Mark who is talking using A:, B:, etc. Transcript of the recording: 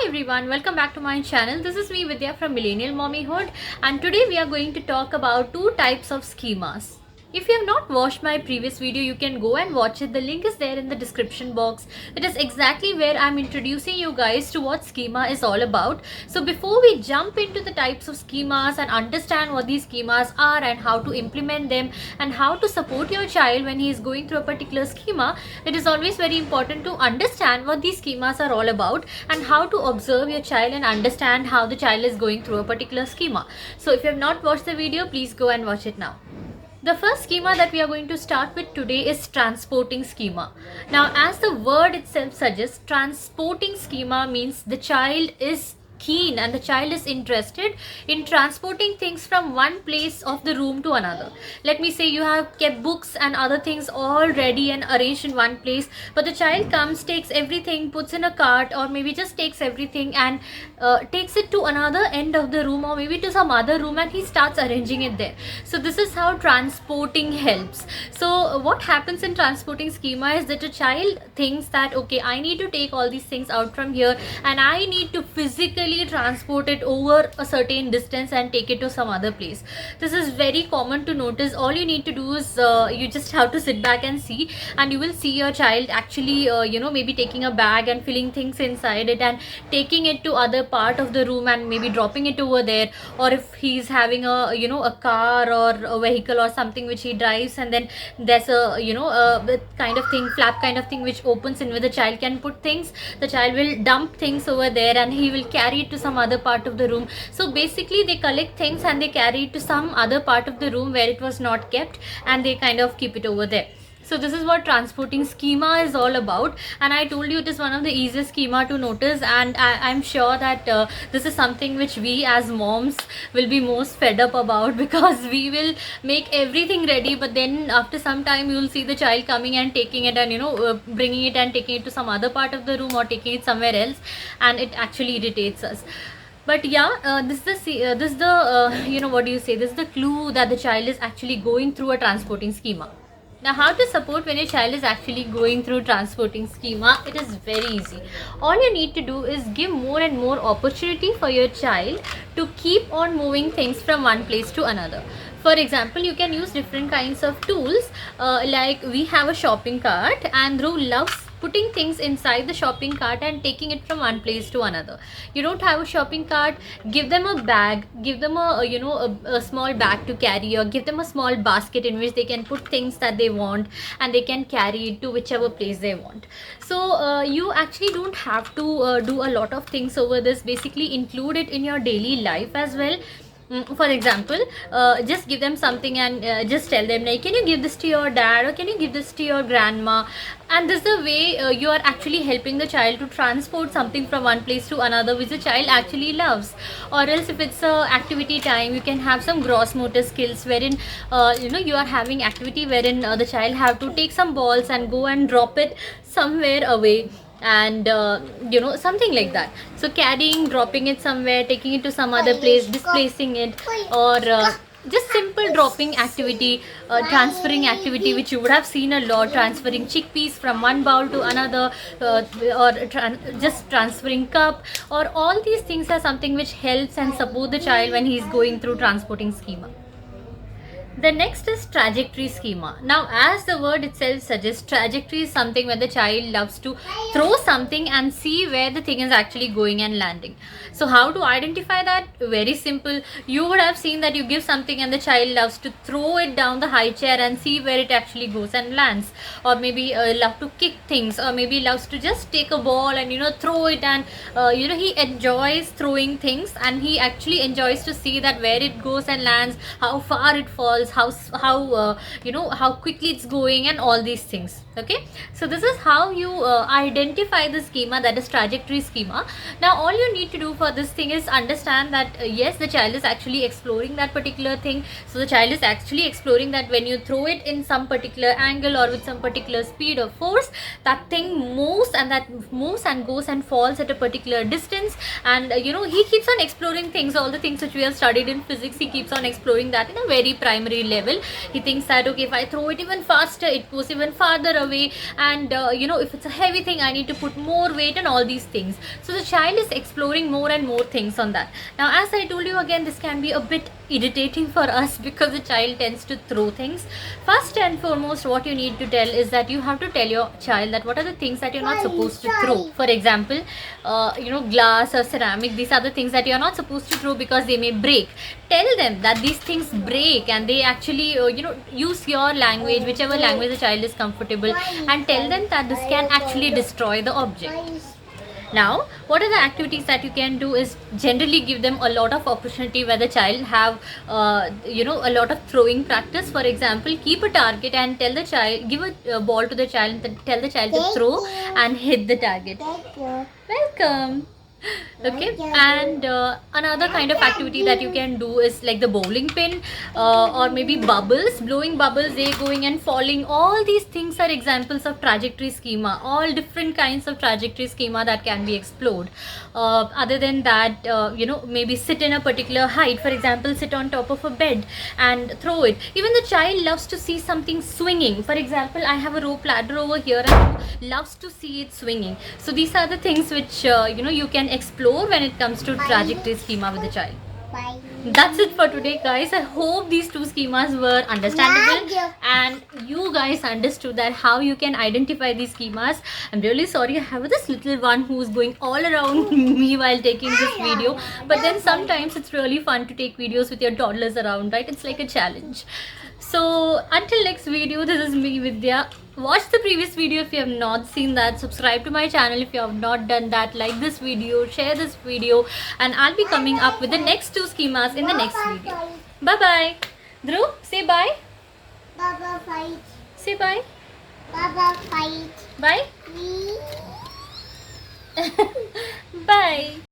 A: Hi everyone, welcome back to my channel. This is me Vidya from Millennial Mommyhood, and today we are going to talk about two types of schemas. If you have not watched my previous video, you can go and watch it. The link is there in the description box. It is exactly where I'm introducing you guys to what schema is all about. So before we jump into the types of schemas and understand what these schemas are and how to implement them and how to support your child when he is going through a particular schema, it is always very important to understand what these schemas are all about and how to observe your child and understand how the child is going through a particular schema. So if you have not watched the video, please go and watch it now. The first schema that we are going to start with today is transporting schema. Now, as the word itself suggests, transporting schema means the child is keen and the child is interested in transporting things from one place of the room to another. Let me say you have kept books and other things all ready and arranged in one place, but the child comes, takes everything, puts in a cart, or maybe just takes everything and takes it to another end of the room or maybe to some other room, and he starts arranging it there. So this is how transporting helps. So what happens in transporting schema is that a child thinks that, okay, I need to take all these things out from here and I need to physically transport it over a certain distance and take it to some other place. This is very common to notice. All you need to do is you just have to sit back and see, and you will see your child actually maybe taking a bag and filling things inside it and taking it to other part of the room and maybe dropping it over there. Or if he's having a car or a vehicle or something which he drives, and then there's a kind of thing, flap kind of thing which opens in where the child can put things, the child will dump things over there and he will carry it to some other part of the room. So basically they collect things and they carry it to some other part of the room where it was not kept, and they kind of keep it over there. So this is what transporting schema is all about, and I told you it is one of the easiest schema to notice, and I'm sure that this is something which we as moms will be most fed up about, because we will make everything ready, but then after some time you will see the child coming and taking it and bringing it and taking it to some other part of the room or taking it somewhere else, and it actually irritates us. But yeah, this is the what do you say, this is the clue that the child is actually going through a transporting schema. Now, how to support when your child is actually going through transporting schema? It is very easy. All you need to do is give more and more opportunity for your child to keep on moving things from one place to another. For example, you can use different kinds of tools, like we have a shopping cart, and Dhruv loves putting things inside the shopping cart and taking it from one place to another. You don't have a shopping cart, give them a bag, give them a small bag to carry, or give them a small basket in which they can put things that they want and they can carry it to whichever place they want. So you actually don't have to do a lot of things over this. Basically include it in your daily life as well. For example, just give them something and just tell them, like, can you give this to your dad, or can you give this to your grandma? And this is the way you are actually helping the child to transport something from one place to another which the child actually loves. Or else, if it's activity time, you can have some gross motor skills wherein you are having activity wherein the child have to take some balls and go and drop it somewhere away, and something like that. So carrying, dropping it somewhere, taking it to some other place, displacing it, or just simple dropping activity, transferring activity which you would have seen a lot, transferring chickpeas from one bowl to another, or just transferring cup, or all these things are something which helps and support the child when he is going through transporting schema. The next is trajectory schema. Now, as the word itself suggests, trajectory is something where the child loves to throw something and see where the thing is actually going and landing. So how to identify that? Very simple. You would have seen that you give something and the child loves to throw it down the high chair and see where it actually goes and lands. Or maybe love to kick things, or maybe loves to just take a ball and throw it, and he enjoys throwing things, and he actually enjoys to see that where it goes and lands, how far it falls, how quickly it's going, and all these things. Okay, so this is how you identify the schema, that is trajectory schema. Now all you need to do for this thing is understand that yes, the child is actually exploring that particular thing. So the child is actually exploring that when you throw it in some particular angle or with some particular speed or force, that thing moves and goes and falls at a particular distance. And he keeps on exploring things, all the things which we have studied in physics. He keeps on exploring that in a very primary level. He thinks that, okay, if I throw it even faster, it goes even farther away, and if it's a heavy thing, I need to put more weight and all these things. So the child is exploring more and more things on that. Now, as I told you again, this can be a bit irritating for us because the child tends to throw things. First and foremost, what you need to tell is that you have to tell your child that what are the things that you're not supposed to throw. For example, glass or ceramic, these are the things that you're not supposed to throw because they may break. Tell them that these things break, and they actually use your language, whichever language the child is comfortable, and tell them that this can actually destroy the object. Now, what are the activities that you can do is generally give them a lot of opportunity where the child have a lot of throwing practice. For example, keep a target and tell the child, give a ball to the child and tell the child to throw and hit the target. Welcome. Okay, and another kind of activity that you can do is like the bowling pin, or maybe bubbles, blowing bubbles, they going and falling. All these things are examples of trajectory schema, all different kinds of trajectory schema that can be explored. Other than that, maybe sit in a particular height. For example, sit on top of a bed and throw it. Even the child loves to see something swinging. For example, I have a rope ladder over here and loves to see it swinging. So these are the things which you can explore when it comes to trajectory schema with the child. That's it for today, guys. I hope these two schemas were understandable and you guys understood that how you can identify these schemas. I'm really sorry I have this little one who's going all around me while taking this video, but then sometimes it's really fun to take videos with your toddlers around, right? It's like a challenge. So until next video, this is me, Vidya. Watch the previous video if you have not seen that. Subscribe to my channel if you have not done that. Like this video, share this video, and I'll be coming up with the next two schemas in the next video. Bye bye. Dhruv, say bye.
B: Baba fight.
A: Say bye.
B: Baba fight.
A: Bye. Bye.